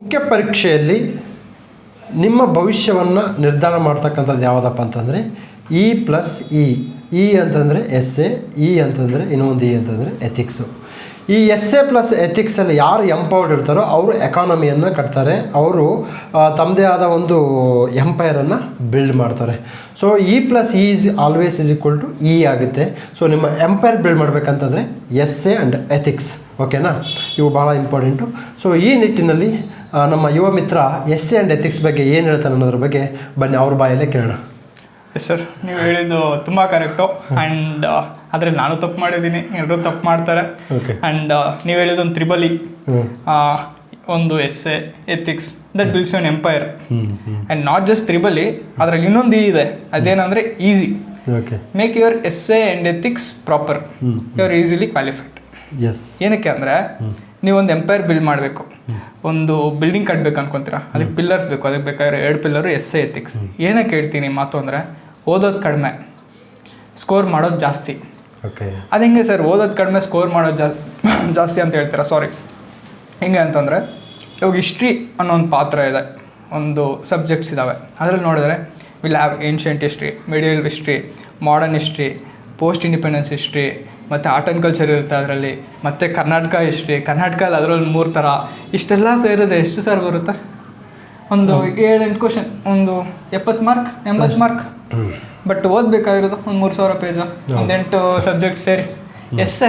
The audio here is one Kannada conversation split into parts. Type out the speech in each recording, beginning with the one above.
ಮುಖ್ಯ ಪರೀಕ್ಷೆಯಲ್ಲಿ ನಿಮ್ಮ ಭವಿಷ್ಯವನ್ನು ನಿರ್ಧಾರ ಮಾಡ್ತಕ್ಕಂಥದ್ದು ಯಾವುದಪ್ಪ ಅಂತಂದರೆ ಇ ಅಂತಂದರೆ ಎಸ್ ಎ, ಇ ಅಂತಂದರೆ ಇನ್ನೊಂದು ಇ ಅಂತಂದರೆ ಎಥಿಕ್ಸು. ಈ ಎಸ್ ಎ ಪ್ಲಸ್ ಎಥಿಕ್ಸಲ್ಲಿ ಯಾರು ಎಂಪವರ್ಡ್ ಇರ್ತಾರೋ ಅವರು ಎಕಾನಮಿಯನ್ನು ಕಟ್ತಾರೆ, ಅವರು ತಮ್ಮದೇ ಆದ ಒಂದು ಎಂಪೈರನ್ನು ಬಿಲ್ಡ್ ಮಾಡ್ತಾರೆ. So E plus E is always is equal to E ಆಗುತ್ತೆ. ಸೊ ನಿಮ್ಮ ಎಂಪೈರ್ ಬಿಲ್ಡ್ ಮಾಡಬೇಕಂತಂದರೆ ಎಸ್ ಎ ಆ್ಯಂಡ್ ಎಥಿಕ್ಸ್, ಓಕೆನಾ? ಇವು ಭಾಳ ಇಂಪಾರ್ಟೆಂಟು. ಸೊ ಈ ನಿಟ್ಟಿನಲ್ಲಿ ನಮ್ಮ ಯುವ ಮಿತ್ರ ಎಸ್ ಎ ಆ್ಯಂಡ್ ಎಥಿಕ್ಸ್ ಬಗ್ಗೆ ಏನು ಹೇಳ್ತಾನೆ ಅನ್ನೋದ್ರ ಬಗ್ಗೆ ಬನ್ನಿ ಅವ್ರ ಬಾಯಲ್ಲೇ ಕೇಳೋಣ. ಎಸ್ ಸರ್, ನೀವು ಹೇಳಿದ್ದು ತುಂಬ ಕರೆಕ್ಟು. ಆ್ಯಂಡ್ ಆದರೆ ನಾನು ತಪ್ಪು ಮಾಡಿದ್ದೀನಿ, ಎಲ್ಲರೂ ತಪ್ಪು ಮಾಡ್ತಾರೆ. ಆ್ಯಂಡ್ ನೀವು ಹೇಳಿದೊಂದು ತ್ರಿಬಲ್ ಇ, ಒಂದು essay, ethics, that builds your empire. And not just triple E, ಅದರಲ್ಲಿ ಇನ್ನೊಂದು ಇ ಇದೆ, ಅದೇನಂದರೆ easy. Make your essay and ethics proper, you are easily qualified. ಏನಕ್ಕೆ ಅಂದರೆ ನೀವೊಂದು ಎಂಪೈರ್ ಬಿಲ್ಡ್ ಮಾಡಬೇಕು, ಒಂದು ಬಿಲ್ಡಿಂಗ್ ಕಟ್ಟಬೇಕು ಅನ್ಕೊತೀರಾ, ಅದಕ್ಕೆ ಪಿಲ್ಲರ್ಸ್ ಬೇಕು, ಅದಕ್ಕೆ ಬೇಕಾದ್ರೆ 2 ಪಿಲ್ಲರು ಎಸ್ ಎ ಎಥಿಕ್ಸ್. ಏನಕ್ಕೆ ಹೇಳ್ತೀನಿ ಮಾತು ಅಂದರೆ, ಓದೋದು ಕಡಿಮೆ, ಸ್ಕೋರ್ ಮಾಡೋದು ಜಾಸ್ತಿ. ಅದು ಹೆಂಗೆ ಸರ್, ಓದೋದು ಕಡಿಮೆ ಸ್ಕೋರ್ ಮಾಡೋದು ಜಾಸ್ತಿ ಅಂತ ಹೇಳ್ತೀರಾ? ಸಾರಿ, ಹೆಂಗೆ ಅಂತಂದರೆ ಇವಾಗ ಹಿಸ್ಟ್ರಿ ಅನ್ನೋ ಒಂದು ಪಾತ್ರ ಇದೆ, ಒಂದು ಸಬ್ಜೆಕ್ಟ್ಸ್ ಇದ್ದಾವೆ. ಅದರಲ್ಲಿ ನೋಡಿದ್ರೆ will have ancient history, medieval history, modern history, post independence history, ಮತ್ತು ಆರ್ಟ್ ಆ್ಯಂಡ್ ಕಲ್ಚರ್ ಇರುತ್ತೆ ಅದರಲ್ಲಿ, ಮತ್ತು ಕರ್ನಾಟಕ ಹಿಸ್ಟ್ರಿ. ಕರ್ನಾಟಕಲ್ಲಿ ಅದರಲ್ಲಿ 3 ಥರ. ಇಷ್ಟೆಲ್ಲ ಸೇರಿದೆ ಎಷ್ಟು ಸರ್ ಬರುತ್ತೆ? ಒಂದು 7-8 ಕ್ವಶನ್, ಒಂದು 70 ಮಾರ್ಕ್ 80 ಮಾರ್ಕ್. ಬಟ್ ಓದಬೇಕಾಗಿರೋದು ಒಂದು 3000 ಪೇಜು, ಒಂದು 8 ಸಬ್ಜೆಕ್ಟ್ ಸೇರಿ. ಎಸ್ಸೆ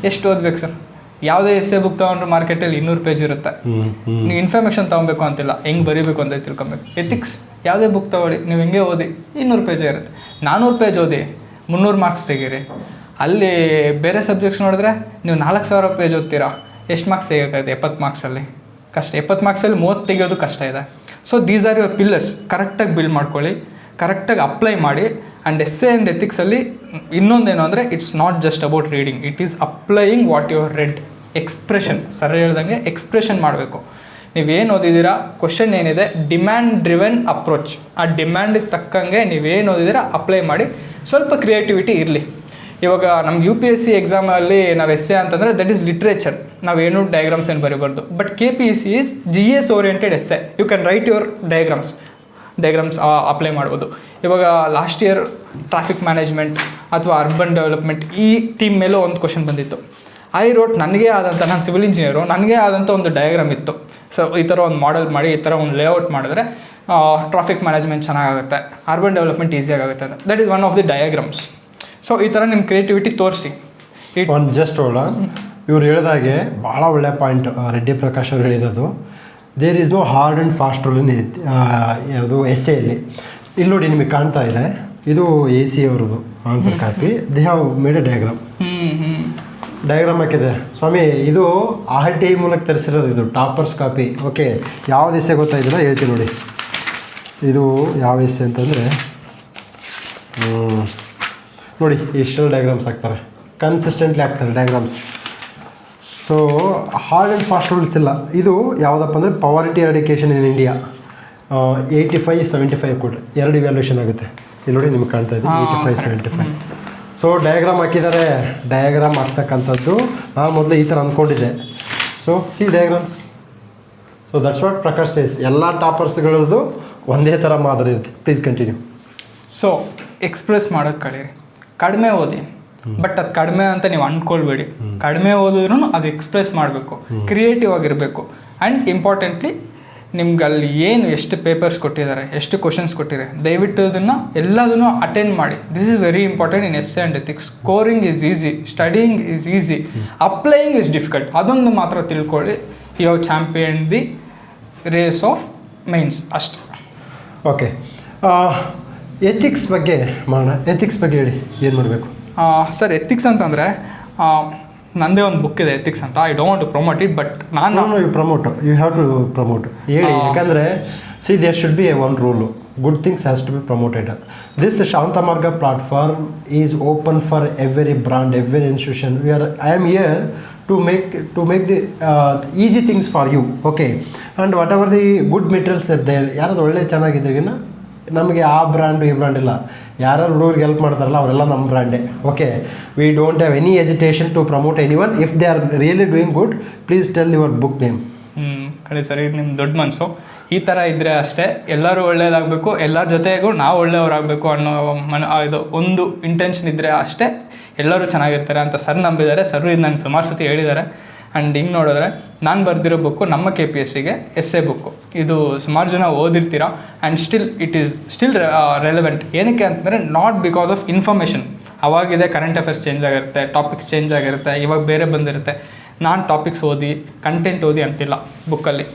ಎಷ್ಟು ಓದ್ಬೇಕು ಸರ್? ಯಾವುದೇ ಎಸ್ಸೆ ಬುಕ್ ತೊಗೊಂಡ್ರೆ ಮಾರ್ಕೆಟಲ್ಲಿ 200 ಪೇಜ್ ಇರುತ್ತೆ. ನೀವು ಇನ್ಫಾರ್ಮೇಷನ್ ತೊಗೊಬೇಕು ಅಂತಿಲ್ಲ, ಹೆಂಗೆ ಬರೀಬೇಕು ಅಂತ ತಿಳ್ಕೊಬೇಕು. ಎಥಿಕ್ಸ್ ಯಾವುದೇ ಬುಕ್ ತೊಗೊಳ್ಳಿ, ನೀವು ಹೆಂಗೆ ಓದಿ 200 ಪೇಜೇ ಇರುತ್ತೆ. 400 ಪೇಜ್ ಓದಿ 300 ಮಾರ್ಕ್ಸ್ ತೆಗೀರಿ. ಅಲ್ಲಿ ಬೇರೆ ಸಬ್ಜೆಕ್ಟ್ಸ್ ನೋಡಿದ್ರೆ ನೀವು 4000 ಪೇಜ್ ಓದ್ತೀರಾ, ಎಷ್ಟು ಮಾರ್ಕ್ಸ್ ತೆಗೋಕ್ಕಾಗುತ್ತೆ? 70 ಮಾರ್ಕ್ಸಲ್ಲಿ ಕಷ್ಟ. 70 ಮಾರ್ಕ್ಸಲ್ಲಿ 30 ತೆಗೆಯೋದು ಕಷ್ಟ ಇದೆ. So these are your pillars. ಕರೆಕ್ಟಾಗಿ ಬಿಲ್ಡ್ ಮಾಡ್ಕೊಳ್ಳಿ, ಕರೆಕ್ಟಾಗಿ ಅಪ್ಲೈ ಮಾಡಿ. ಆ್ಯಂಡ್ ಎಸ್ ಎ ಆ್ಯಂಡ್ ಎಥಿಕ್ಸಲ್ಲಿ ಇನ್ನೊಂದೇನು ಅಂದರೆ, it's not just about reading, it is applying what you heard. Expression, sir ಹೇಳ್ದಂಗೆ ಎಕ್ಸ್ಪ್ರೆಷನ್ ಮಾಡಬೇಕು. ನೀವೇನು ಓದಿದ್ದೀರಾ, ಕ್ವಶನ್ ಏನಿದೆ, ಡಿಮ್ಯಾಂಡ್ ಡ್ರಿವೆನ್ ಅಪ್ರೋಚ್. ಆ ಡಿಮ್ಯಾಂಡಿಗೆ ತಕ್ಕಂಗೆ ನೀವೇನು ಓದಿದ್ದೀರಾ ಅಪ್ಲೈ ಮಾಡಿ. ಸ್ವಲ್ಪ ಕ್ರಿಯೇಟಿವಿಟಿ ಇರಲಿ. ಇವಾಗ ನಮ್ಗೆ UPSC ಎಕ್ಸಾಮಲ್ಲಿ ನಾವು ಎಸ್ ಎ ಅಂತಂದರೆ ದಟ್ ಈಸ್ ಲಿಟ್ರೇಚರ್, ನಾವೇನು ಡಯಾಗ್ರಾಮ್ಸ್ ಏನು ಬರೀಬಾರ್ದು. But KPSC is GS oriented essay. You can write your diagrams apply ಮಾಡ್ಬೋದು. ಇವಾಗ ಲಾಸ್ಟ್ ಇಯರ್ ಟ್ರಾಫಿಕ್ ಮ್ಯಾನೇಜ್ಮೆಂಟ್ ಅಥವಾ ಅರ್ಬನ್ ಡೆವಲಪ್ಮೆಂಟ್ ಈ ಥೀಮ್ ಮೇಲೂ ಒಂದು ಕ್ವಶನ್ ಬಂದಿತ್ತು. ಐ ರೋಟ್ ನನಗೆ ಆದಂಥ, ನಾನು ಸಿವಿಲ್ ಇಂಜಿನಿಯರು, ನನಗೆ ಆದಂಥ ಒಂದು ಡಯಾಗ್ರಾಮ್ ಇತ್ತು. ಸೊ ಈ ಥರ ಒಂದು ಮಾಡೆಲ್ ಮಾಡಿ, ಈ ಥರ ಒಂದು ಲೇಔಟ್ ಮಾಡಿದ್ರೆ ಟ್ರಾಫಿಕ್ ಮ್ಯಾನೇಜ್ಮೆಂಟ್ ಚೆನ್ನಾಗಾಗುತ್ತೆ, ಅರ್ಬನ್ ಡೆವಲಪ್ಮೆಂಟ್ ಈಸಿಯಾಗುತ್ತೆ ಅಂತ. That is one of the diagrams. So ಈ ಥರ ನಿಮ್ಮ ಕ್ರಿಯೇಟಿವಿಟಿ ತೋರಿಸಿ. ಒಂದು ಜಸ್ಟ್ ಇವ್ರು ಹೇಳಿದಾಗೆ ಭಾಳ ಒಳ್ಳೆಯ ಪಾಯಿಂಟ್ ರೆಡ್ಡಿ ಪ್ರಕಾಶ್ ಅವ್ರು ಹೇಳಿರೋದು. There is no hard and fast rule in ಯಾವುದು ಎಸ್ ಎಲ್ಲಿ. ಇಲ್ಲಿ ನೋಡಿ ನಿಮಗೆ ಕಾಣ್ತಾ ಇದೆ, ಇದು AC ಅವ್ರದ್ದು answer copy. They have made a diagram ಹಾಕಿದೆ. ಸ್ವಾಮಿ ಇದು RTI ಮೂಲಕ ತರಿಸಿರೋದು, ಇದು ಟಾಪರ್ಸ್ ಕಾಪಿ. ಓಕೆ, ಯಾವ್ದು ಎಸ್ಸೆ ಗೊತ್ತಾಯಿಲ್ಲ ಹೇಳ್ತೀನಿ ನೋಡಿ. ಇದು ಯಾವ ಎಸ್ಸೆ ಅಂತಂದರೆ ನೋಡಿ, ಇಷ್ಟೆಲ್ಲ ಡಯಾಗ್ರಾಮ್ಸ್ ಹಾಕ್ತಾರೆ, ಕನ್ಸಿಸ್ಟೆಂಟ್ಲಿ ಹಾಕ್ತಾರೆ diagrams. So hard and fast rules ಇಲ್ಲ. ಇದು ಯಾವುದಪ್ಪ ಅಂದರೆ ಪವರ್ಟಿ ಎರಾಡಿಕೇಷನ್ ಇನ್ ಇಂಡಿಯಾ 85-75 ಕೊಟ್ಟರೆ 2 ಇವ್ಯಾಲ್ಯೂಷನ್ ಆಗುತ್ತೆ. ಇಲ್ಲಿ ನೋಡಿ ನಿಮ್ಗೆ ಕಾಣ್ತಾ ಇದೆ 85-75. ಸೊ ಡಯಾಗ್ರಾಮ್ ಹಾಕಿದ್ದಾರೆ. ಡಯಾಗ್ರಾಮ್ ಹಾಕ್ತಕ್ಕಂಥದ್ದು ನಾನು ಮೊದಲು ಈ ಥರ ಅಂದ್ಕೊಂಡಿದ್ದೆ. So C diagrams. So that's what Prakash says. ಎಲ್ಲ ಟಾಪರ್ಸ್ಗಳದ್ದು ಒಂದೇ ಥರ ಮಾದರಿ ಇರುತ್ತೆ. Please continue. ಸೊ ಎಕ್ಸ್ಪ್ರೆಸ್ ಮಾಡೋದು ಕಳೀರಿ, ಕಡಿಮೆ ಓದಿ. ಬಟ್ ಅದು ಕಡಿಮೆ ಅಂತ ನೀವು ಅಂದ್ಕೊಳ್ಬೇಡಿ. ಕಡಿಮೆ ಓದಿದ್ರೂ ಅದು ಎಕ್ಸ್ಪ್ರೆಸ್ ಮಾಡಬೇಕು, ಕ್ರಿಯೇಟಿವ್ ಆಗಿರಬೇಕು. ಆ್ಯಂಡ್ ಇಂಪಾರ್ಟೆಂಟ್ಲಿ ನಿಮ್ಗೆ ಅಲ್ಲಿ ಏನು ಎಷ್ಟು ಪೇಪರ್ಸ್ ಕೊಟ್ಟಿದ್ದಾರೆ, ಎಷ್ಟು ಕ್ವಶನ್ಸ್ ಕೊಟ್ಟಿದ್ದಾರೆ, ದಯವಿಟ್ಟು ಅದನ್ನು ಎಲ್ಲದನ್ನು ಅಟೆಂಡ್ ಮಾಡಿ. This is very important in essay and ethics. Scoring is easy, studying is easy, applying is difficult. ಅದೊಂದು ಮಾತ್ರ ತಿಳ್ಕೊಳ್ಳಿ. You have champion the race of mains ಅಷ್ಟೆ. ಓಕೆ, ಎಥಿಕ್ಸ್ ಬಗ್ಗೆ ಮಾಡೋಣ. ಎಥಿಕ್ಸ್ ಬಗ್ಗೆ ಹೇಳಿ, ಏನು ಮಾಡಬೇಕು ಸರ್? ಎಥಿಕ್ಸ್ ಅಂತಂದರೆ ನನ್ನದೇ ಒಂದು ಬುಕ್ ಇದೆ ಎಥಿಕ್ಸ್ ಅಂತ. I don't to promote it, but ನಾನು ಯು ಹ್ಯಾವ್ ಟು ಪ್ರಮೋಟ್ ಹೇಳಿ. ಯಾಕಂದರೆ see there should be one rule, good things has to be promoted. This Shantamarga platform is open for every brand, every institution. I am here to make the easy things for you, okay? And whatever the good materials are there, ಯಾರಾದ್ರು ಒಳ್ಳೆ ಚೆನ್ನಾಗಿದ್ರಿಗಿನ ನಮಗೆ ಆ ಬ್ರ್ಯಾಂಡು ಈ ಬ್ರ್ಯಾಂಡ್ ಇಲ್ಲ. ಯಾರು ಹುಡುಗರಿಗೆ ಹೆಲ್ಪ್ ಮಾಡ್ತಾರಲ್ಲ ಅವರೆಲ್ಲ ನಮ್ಮ ಬ್ರ್ಯಾಂಡೇ. Okay, we don't have any hesitation to promote any one. If they are really doing good, please tell your book name. ಮಾಡ್ಕೊಳ್ಳಿ ಸರ್, ಇದು ನಿಮ್ಮ ದೊಡ್ಡ ಮನಸ್ಸು. ಈ ಥರ ಇದ್ದರೆ ಅಷ್ಟೇ ಎಲ್ಲರೂ ಒಳ್ಳೇದಾಗಬೇಕು, ಎಲ್ಲರ ಜೊತೆಗೂ ನಾವು ಒಳ್ಳೆಯವರಾಗಬೇಕು ಅನ್ನೋ ಇದು ಒಂದು ಇಂಟೆನ್ಷನ್ ಇದ್ದರೆ ಅಷ್ಟೇ ಎಲ್ಲರೂ ಚೆನ್ನಾಗಿರ್ತಾರೆ ಅಂತ ಸರ್ ನಂಬಿದ್ದಾರೆ. ಸರ್ ಇದು ನನಗೆ ಸುಮಾರು ಸತಿ ಹೇಳಿದ್ದಾರೆ. ಆ್ಯಂಡ್ ಹಿಂಗೆ ನೋಡಿದ್ರೆ ನಾನು ಬರೆದಿರೋ ಬುಕ್ಕು ನಮ್ಮ KPSCಗೆ ಎಸ್ಸೆ ಬುಕ್ಕು. ಇದು ಸುಮಾರು ಜನ ಓದಿರ್ತೀರ and it is still relevant. ಏನಕ್ಕೆ ಅಂತಂದರೆ ನಾಟ್ ಬಿಕಾಸ್ ಆಫ್ ಇನ್ಫಾರ್ಮೇಷನ್. ಅವಾಗಿದೆ ಕರೆಂಟ್ ಅಫೇರ್ಸ್ ಚೇಂಜ್ ಆಗಿರುತ್ತೆ, ಟಾಪಿಕ್ಸ್ ಚೇಂಜ್ ಆಗಿರುತ್ತೆ, ಇವಾಗ ಬೇರೆ ಬಂದಿರುತ್ತೆ. ನಾನು ಟಾಪಿಕ್ಸ್ ಓದಿ ಕಂಟೆಂಟ್ ಓದಿ ಅಂತಿಲ್ಲ ಬುಕ್ಕಲ್ಲಿ.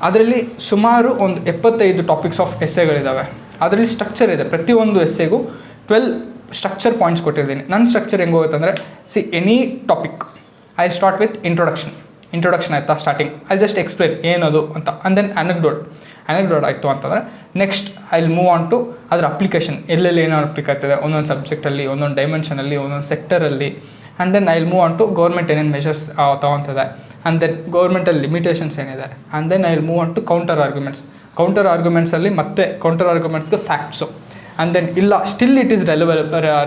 ಅದರಲ್ಲಿ ಸುಮಾರು ಒಂದು 75 ಟಾಪಿಕ್ಸ್ ಆಫ್ ಎಸ್ಸೆಗಳಿದ್ದಾವೆ. ಅದರಲ್ಲಿ ಸ್ಟ್ರಕ್ಚರ್ ಇದೆ. ಪ್ರತಿಯೊಂದು ಎಸ್ಸೆಗೂ 12 ಸ್ಟ್ರಕ್ಚರ್ ಪಾಯಿಂಟ್ಸ್ ಕೊಟ್ಟಿದ್ದೀನಿ. ನನ್ನ ಸ್ಟ್ರಕ್ಚರ್ ಹೆಂಗೆ ಹೋಗುತ್ತೆ ಅಂದರೆ, any topic I start with introduction ಆಯಿತಾ, ಸ್ಟಾರ್ಟಿಂಗ್ ಐ ಜಸ್ಟ್ ಎಕ್ಸ್ಪ್ಲೇನ್ ಏನದು ಅಂತ. ಆ್ಯಂಡ್ ದೆನ್ ಅನೆಕ್ಡೋಟ್ ಆಯಿತು ಅಂತಂದರೆ next I will move on to ಅದರ ಅಪ್ಲಿಕೇಶನ್, ಎಲ್ಲೆಲ್ಲಿ ಏನೋ ಅಪ್ಲಿಕ್ ಆಗ್ತದೆ ಒಂದೊಂದು ಸಬ್ಜೆಕ್ಟಲ್ಲಿ, ಒಂದೊಂದು ಡೈಮೆನ್ಷನಲ್ಲಿ, ಒಂದೊಂದು ಸೆಕ್ಟರಲ್ಲಿ. And then I will move on to government ಏನೇನು ಮೆಷರ್ಸ್ ತೊಗೊತದೆ, ಆ್ಯಂಡ್ ದೆನ್ ಗೌರ್ಮೆಂಟಲ್ಲಿ ಲಿಮಿಟೇಷನ್ಸ್ ಏನಿದೆ. And then I will move on to counter ಆರ್ಗ್ಯುಮೆಂಟ್ಸಲ್ಲಿ ಮತ್ತೆ ಕೌಂಟರ್ ಆರ್ಗ್ಯುಮೆಂಟ್ಸ್ಗೆ ಫ್ಯಾಕ್ಟ್ಸು. ಆ್ಯಂಡ್ ದೆನ್ ಇಲ್ಲ ಸ್ಟಿಲ್ ಇಟ್ ಈಸ್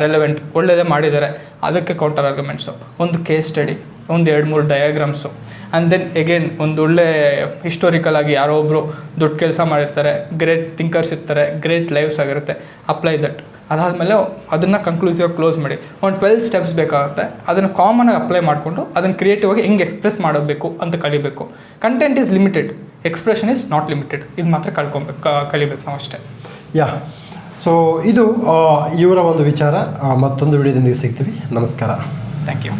ರೆಲೆವೆಂಟ್, ಒಳ್ಳೆಯದೇ ಮಾಡಿದ್ದಾರೆ, ಅದಕ್ಕೆ ಕೌಂಟರ್ ಆರ್ಗ್ಯುಮೆಂಟ್ಸು, ಒಂದು ಕೇಸ್ ಸ್ಟಡಿ, ಒಂದು 2-3 ಡಯಾಗ್ರಾಮ್ಸು. ಆ್ಯಂಡ್ ದೆನ್ ಎಗೇನ್ ಒಂದು ಒಳ್ಳೆ ಹಿಸ್ಟೋರಿಕಲ್ ಆಗಿ ಯಾರೋ ಒಬ್ಬರು ದೊಡ್ಡ ಕೆಲಸ ಮಾಡಿರ್ತಾರೆ, ಗ್ರೇಟ್ ಥಿಂಕರ್ಸ್ ಇರ್ತಾರೆ, ಗ್ರೇಟ್ ಲೈವ್ಸ್ ಆಗಿರುತ್ತೆ, ಅಪ್ಲೈ ದಟ್. ಅದಾದಮೇಲೆ ಅದನ್ನು ಕನ್ಕ್ಲೂಸಿವ್ ಕ್ಲೋಸ್ ಮಾಡಿ. ಒಂದು 12 ಸ್ಟೆಪ್ಸ್ ಬೇಕಾಗುತ್ತೆ. ಅದನ್ನು ಕಾಮನಾಗಿ ಅಪ್ಲೈ ಮಾಡಿಕೊಂಡು ಅದನ್ನು ಕ್ರಿಯೇಟಿವ್ ಆಗಿ ಹೆಂಗೆ ಎಕ್ಸ್ಪ್ರೆಸ್ ಮಾಡಬೇಕು ಅಂತ ಕಲಿಬೇಕು. Content is limited, expression is not limited. ಇದು ಮಾತ್ರ ಕಲಿಬೇಕು ನಾವು ಅಷ್ಟೇ. ಯಾ, ಸೊ ಇದು ಇವರ ಒಂದು ವಿಚಾರ. ಮತ್ತೊಂದು ವಿಡಿಯೋದೊಂದಿಗೆ ಸಿಗ್ತೀವಿ. ನಮಸ್ಕಾರ. Thank you.